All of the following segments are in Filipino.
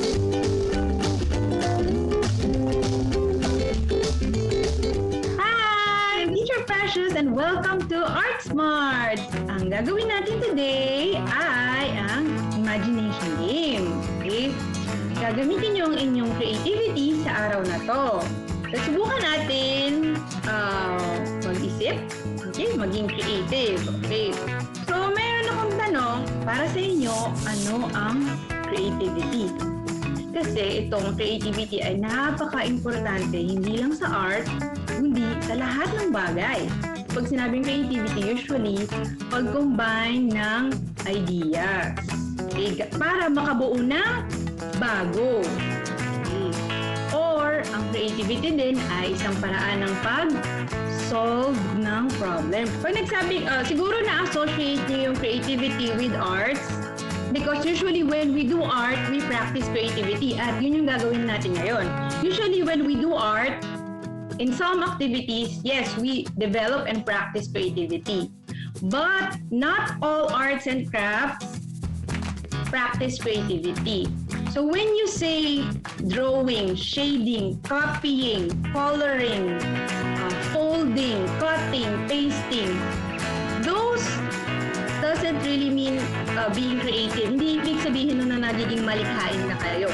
Hi! I'm Teacher Precious and welcome to Art Smart! Ang gagawin natin today ay ang imagination game. Okay? Gagamitin nyo ang inyong creativity sa araw na to. Subukan natin mag-isip, okay? Maging creative. Okay? So, mayroon akong tanong para sa inyo, ano ang creativity? Kasi itong creativity ay napaka-importante hindi lang sa art, kundi sa lahat ng bagay. Pag sinabing creativity, usually, pag-combine ng ideas. Okay? Para makabuo ng bago. Okay? Or, ang creativity din ay isang paraan ng pag-solve ng problem. Pag nagsabing, siguro na-associate niyo yung creativity with arts, because usually when we do art, we practice creativity at yun yung gagawin natin ngayon. Usually when we do art, in some activities, yes, we develop and practice creativity. But not all arts and crafts practice creativity. So when you say drawing, shading, copying, coloring, folding, cutting, pasting, those doesn't really mean being creative. Hindi ibig sabihin nun na nagiging malikhain na kayo.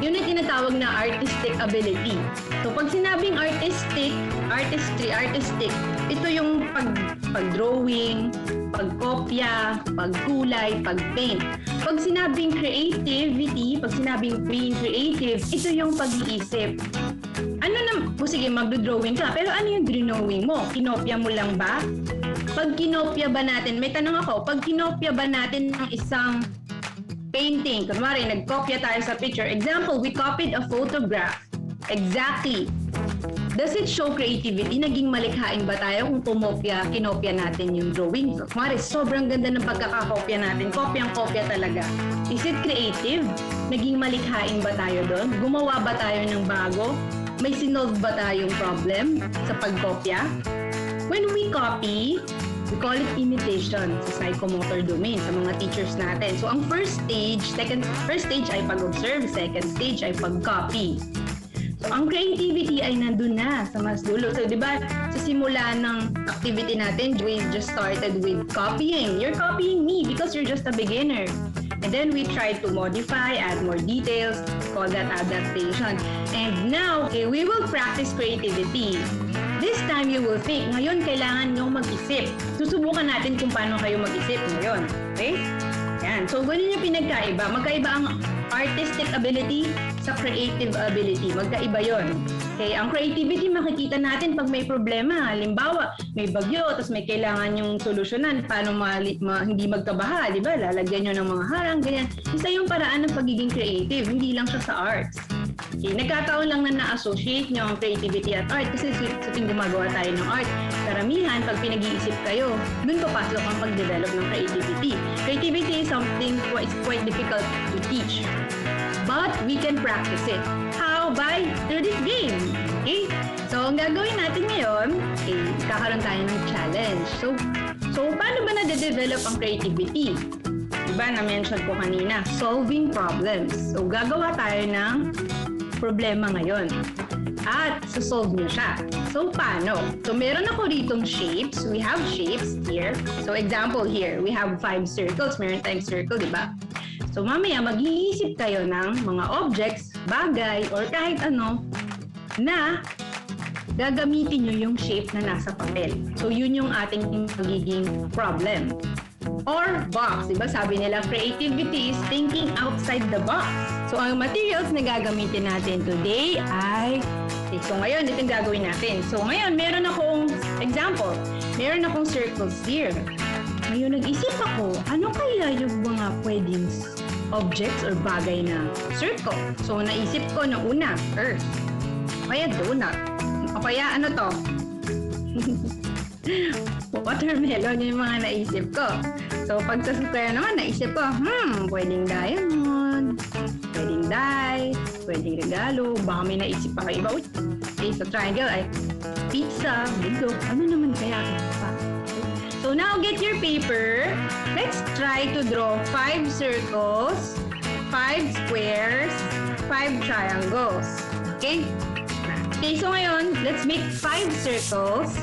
Yun ang tinatawag na artistic ability. So pag sinabing artistic, ito yung pag-drawing, pag-kopya, pag-kulay, pag-paint. Pag sinabing creativity, pag sinabing being creative, ito yung pag-iisip. Ano na, sige, mag-drawing ka, pero ano yung drawing mo? Kinopya mo lang ba? Pag kinopya ba natin, may tanong ako, pag kinopya ba natin ng isang painting, kunwari, nagkopya tayo sa picture. Example, we copied a photograph. Exactly. Does it show creativity? Naging malikhain ba tayo kung kinopya natin yung drawing? Kunwari, sobrang ganda ng pagkakakopya natin. Kopyang-kopya talaga. Is it creative? Naging malikhain ba tayo doon? Gumawa ba tayo ng bago? May sinolve ba tayong problem sa pagkopya? When we copy, we call it imitation sa psychomotor domain sa mga teachers natin. So, ang first stage ay pag-observe, second stage ay pag-copy. So, ang creativity ay nandun na sa mas dulo. So, di ba, sa simula ng activity natin, we just started with copying. You're copying me because you're just a beginner. And then we try to modify, add more details, call that adaptation. And now, okay, we will practice creativity. This time, you will think. Ngayon, kailangan nyo mag-isip. Susubukan natin kung paano kayo mag-isip ngayon. Okay? Yan. So, ganun yung pinagkaiba. Magkaiba ang artistic ability sa creative ability. Magkaiba yon. Okay? Ang creativity, makikita natin pag may problema. Halimbawa, may bagyo, tapos may kailangan yung solusyonan. Paano hindi magkabaha, di ba? Lalagyan nyo ng mga harang, ganyan. Isa yung paraan ng pagiging creative. Hindi lang siya sa arts. Okay, nagkataon lang na na-associate nyo ang creativity at art kasi sa tuwing gumagawa tayo ng art, karamihan, pag pinag-iisip kayo, dun papasok ang pag-develop ng creativity. Creativity is something quite difficult to teach. But we can practice it. How? Through this game. Okay? So, ang gagawin natin ngayon, kakaroon tayo ng challenge. So paano ba na-develop ang creativity? Diba, na-mention ko kanina, solving problems. So, gagawa tayo ng problema ngayon. At solve nyo siya. So, paano? So, meron ako ditong shapes. We have shapes here. So, example here, we have 5 circles. Meron tayong circle, di ba? So, mamaya, mag-iisip kayo ng mga objects, bagay, or kahit ano na gagamitin nyo yung shape na nasa papel. So, yun yung ating magiging problem. Or box, diba? Sabi nila, creativity is thinking outside the box. So, ang materials na gagamitin natin today ay, so ngayon, ito yung gagawin natin. So, ngayon, meron akong example. Meron akong circles here. Ngayon, nag-isip ako, ano kaya yung mga pwedeng objects or bagay na circle? So, naisip ko na una, earth. O kaya donut. O kaya ano to? Watermelon yung mga naisip ko. So, pag sa square naman, naisip ko, pwedeng diamond, pwedeng die, pwedeng regalo, baka may naisip pa kayo iba. Okay, so triangle ay pizza, bilog, ano naman kaya pa? So, now get your paper. Let's try to draw 5 circles, 5 squares, 5 triangles. Okay? Okay, so ngayon, let's make 5 circles.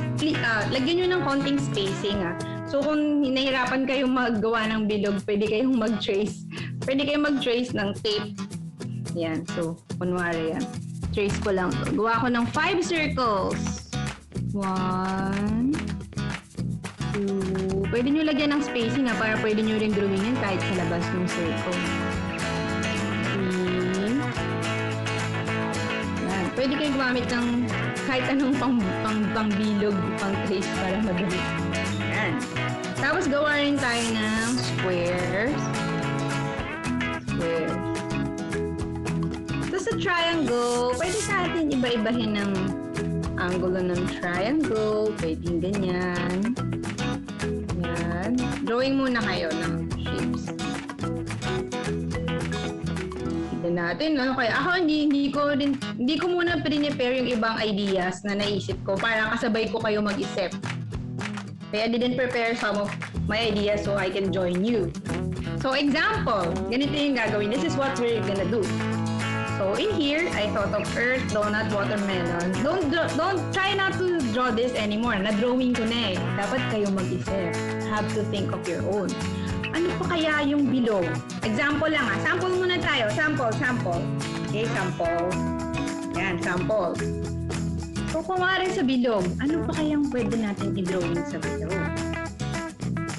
Lagyan nyo ng konting spacing, So, kung hinahirapan kayong maggawa ng bilog, pwede kayong mag-trace. Pwede kayong mag-trace ng tape. Yan. So, kunwari yan. Trace ko lang to. Gawa ko ng 5 circles. 1, 2. Pwede nyo lagyan ng spacing, para pwede nyo rin drawing yan kahit sa labas ng circle. Pwede kayo gumamit ng kahit anong pang-bilog, pang-trace para madali. Yan. Tapos gawa rin tayo ng squares. So sa triangle, pwede sa atin iba-ibahin ng angulo ng triangle. Pwedeng ganyan. Yan. Drawing muna kayo ng shapes. Natin, kaya ako hindi ko muna prepare yung ibang ideas na naisip ko para kasabay ko kayo mag-isip. Kaya I didn't prepare some of my ideas so I can join you. So example, ganito yung gagawin. This is what we're gonna do. So in here, I thought of earth, donut, watermelon. Don't try not to draw this anymore. Na-drawing ko na Dapat kayo mag-isip. Have to think of your own. Ano pa kaya yung bilog? Example lang Sample muna tayo. Sample. Okay, sample. Yan, sample. So, kung nga rin sa bilog, ano pa kayang pwede natin i-drawing sa bilog?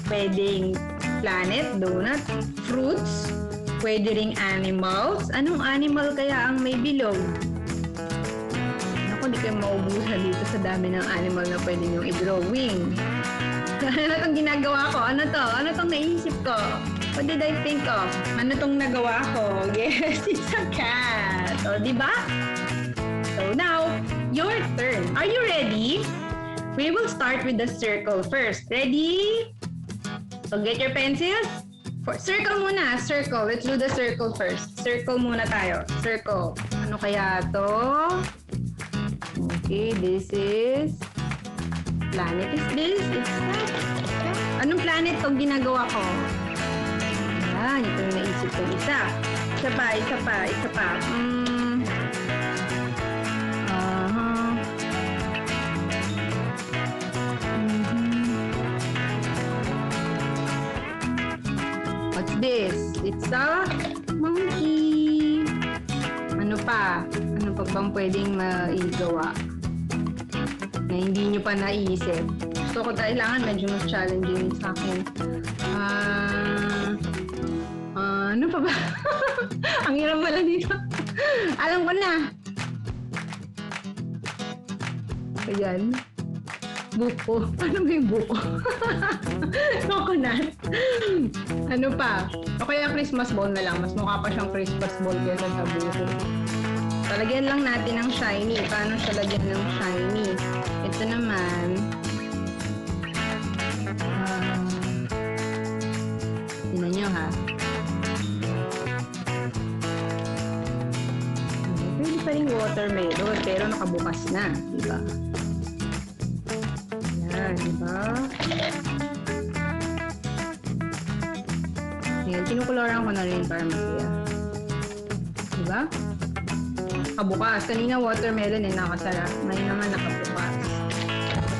Pwedeng planet, donut, fruits, pwede ring animals. Anong animal kaya ang may bilog? Naku, di kayo maubusan dito sa dami ng animal na pwede nyo i-drawing. Ano itong ginagawa ko? Ano to? Ano itong naisip ko? What did I think of? Ano itong nagawa ko? Yes, it's a cat. O, diba? So now, your turn. Are you ready? We will start with the circle first. Ready? So get your pencils. Circle muna. Circle. Let's do the circle first. Circle muna tayo. Circle. Ano kaya to? Okay, this is... planet is this? It's that. Anong planet to ginagawa ko? Yan, ito yung naisip ko. Isa pa. What's this? It's a monkey. Ano pa? Ano pa bang pwedeng maigawa? Na hindi nyo pa naisip. Gusto ko kailangan medyo mas challenging sa akin. Ano pa ba? Ang hirap pala dito. Alam ko na. Ayan. Buko. Ano ba yung buko? Coconut. Ano pa? O kaya Christmas ball na lang. Mas mukha pa siyang Christmas ball kaysa sa buko. Talagyan lang natin ng shiny. Paano siya lagyan ng shiny? Ito naman. Tignan nyo ha. Pwede pa rin watermelon pero nakabukas na. Diba? Yan, diba? Yan, kinukoloran ko na rin para masaya. Diba? Nakabukas. Kanina watermelon nakasara. Ngayon naman nakabukas.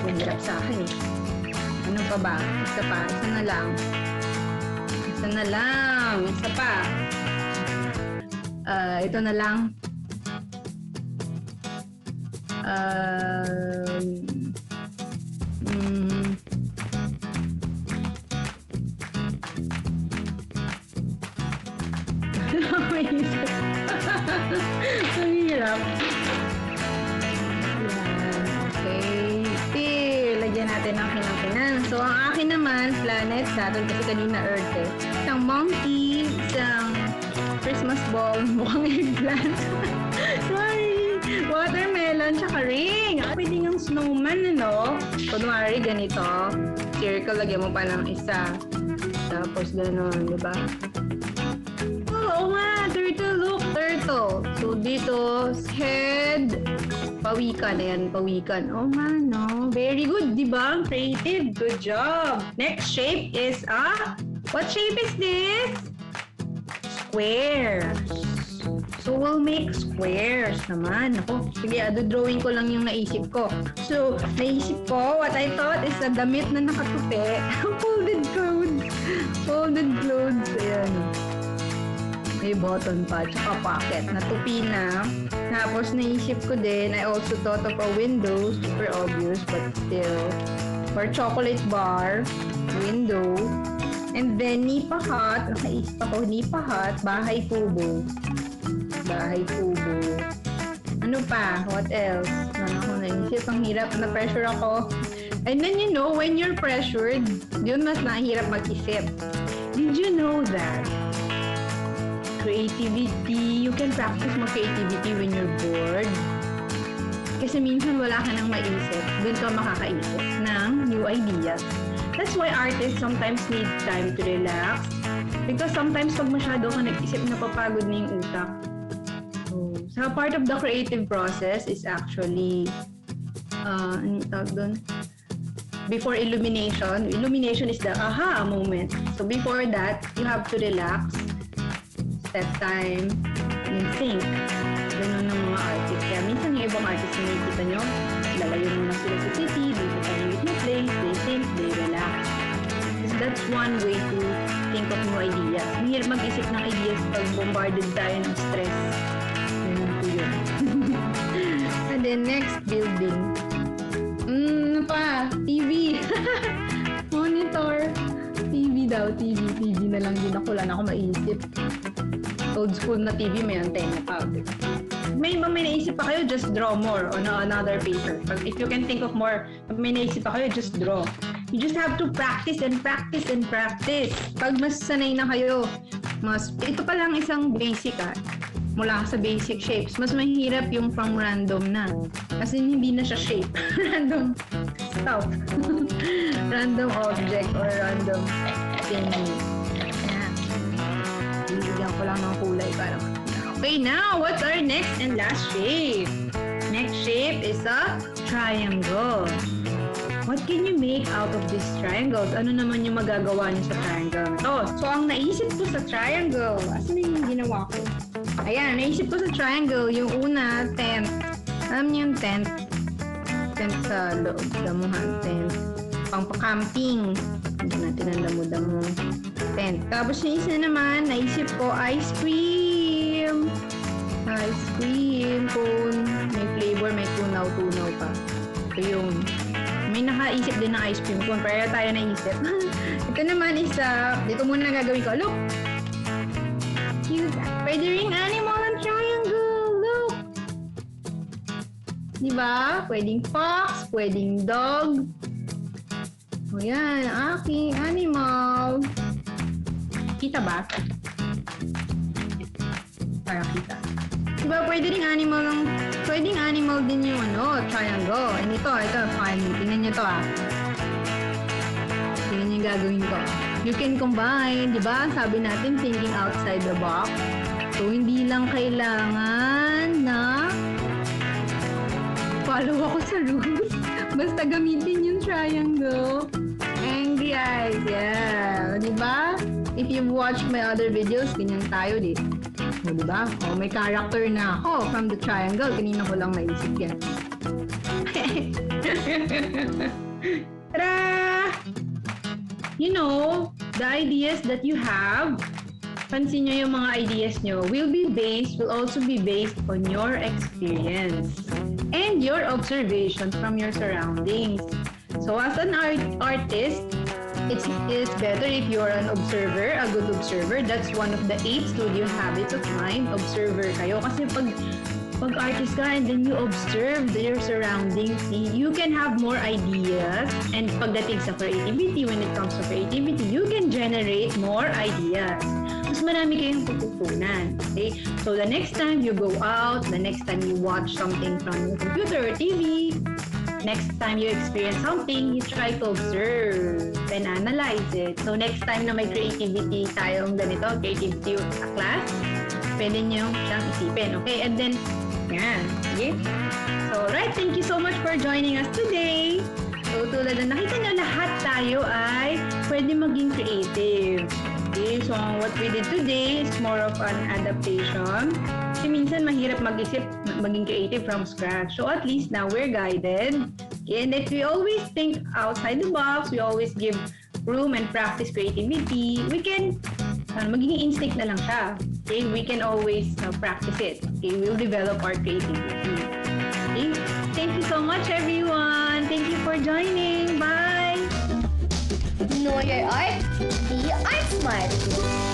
Mahirap sa akin Ano pa ba? Isa pa. Isa na lang. Isa pa. Ito na lang. Mahirap. Lagyan natin ang kinang-kinan. So, ang akin naman, planet, Saturn, kasi kanina Earth Isang monkey, isang Christmas ball, mukhang eggplant. Sorry. Watermelon, tsaka ring. Pwede yung snowman, Kunwari, ganito. Circle, lagyan mo pa ng isa. Tapos, gano'n, di ba? Oo nga, turtle, look, turtle. So, dito, head, pawikan. Ayan, pawikan. Oh nga, no? Very good, di ba? Creative. Good job. Next shape is what shape is this? Square. So, we'll make squares naman. Ako, sige, drawing ko lang yung naisip ko. So, naisip ko, what I thought is a damit na nakatupi. Folded clothes. Ayan. May button pa, tsaka pocket. Natupi na. Tapos, naisip ko din, I also thought of a window. Super obvious, but still. Or chocolate bar. Window. And then, nipa hut. Nakaisip ako, nipa hut. Bahay kubo. Bahay kubo. Ano pa? What else? Ako naisip. Ang hirap. Na-pressure ako. And then, you know, when you're pressured, yun mas nahirap mag-isip. Did you know that? Creativity. You can practice more creativity when you're bored. Kasi minsan wala ka nang maisip. Doon ka makakaisip ng new ideas. That's why artists sometimes need time to relax. Because sometimes pag masyado ka nag-isip, napapagod na yung utak. So part of the creative process is actually, ano tawag doon? Before illumination. Illumination is the aha moment. So before that, you have to relax. Step time, and think. Ganun ng mga artists. Kaya minsan yung ibang artists na nakikita nyo, lalayo muna sila sa city, dito sa limit na place, they think, they relax. So that's one way to think of new ideas. Mahirap mag-isip ng ideas pag bombarded tayo ng stress. Ganun po yun. And then next, building. Ano pa? TV. Monitor. TV daw, TV na lang din ako. Wala na ako maisip. Old school na TV, may antenna pa. May naisip pa kayo, just draw more on another paper. If you can think of more, may naisip pa kayo, just draw. You just have to practice and practice and practice. Pag mas sanay na kayo, ito pa lang isang basic mula sa basic shapes. Mas mahirap yung pang random na. Kasi hindi na siya shape. Random stuff. Random object or random thing. Bigyan ko lang ng kulay para okay, now, what's our next and last shape? Next shape is a triangle. What can you make out of these triangles? Ano naman yung magagawa niyo sa triangle? So ang naisip ko sa triangle, asan na yung ginawa ko? Ayan, naisip ko sa triangle, yung una, tent. Alam niyo yung tent? Tent sa loob, damuhan, tent. Pang-camping. Hindi natin ang damo-damo. Tent. Tapos yung isa naman, naisip ko, ice cream. Ice cream, cone. May flavor, may tunaw-tunaw pa. Ito yun. May nakaisip din ng ice cream cone. Pero tayo naisip. Ito naman isa, dito muna na gagawin ko. Look! Cute. Pwede ring animal ang triangle. Look! Diba? Pwedeng fox, pwedeng dog. O yan, aking animal. Kita ba? Para kita. Diba, pwede rin pwedeng animal din yung triangle. And ito, funny. Tingnan nyo to Tingnan nyo yung gagawin ko. You can combine, diba? Sabi natin, thinking outside the box. So, hindi lang kailangan na follow ako sa rules. Basta gamitin yung triangle. Angry eyes, yeah. Diba? If you've watched my other videos, ganyan tayo din. Diba? May character na ako from the triangle. Kanina ko lang naisip yan. Tara! You know, the ideas that you have, pansin nyo yung mga ideas nyo, will also be based on your experience and your observation from your surroundings. So as an artist, it's better if you're an observer, a good observer. That's one of the 8 studio habits of mine. Observer kayo. Kasi pag artist ka and then you observe your surroundings, you can have more ideas. And pagdating sa creativity, when it comes to creativity, you can generate more ideas. Mas marami kayong pupunan. Okay? So the next time you go out, the next time you watch something from your computer or TV, next time you experience something, you try to observe and analyze it. So next time na may creativity tayong ganito, creativity sa class, pwede nyo siyang isipin. Okay? And then, yan. Okay? So, right. Thank you so much for joining us today. So, tulad na nakita nyo, lahat tayo ay pwede maging creative. Okay, so what we did today is more of an adaptation. Kasi minsan mahirap mag-isip, maging creative from scratch. So at least now we're guided. Okay, and if we always think outside the box, we always give room and practice creativity, we can, magiging instinct na lang siya. Okay, we can always practice it. Okay, we'll develop our creativity. Okay, thank you so much everyone. Thank you for joining. Bye! Know your art, be art smart.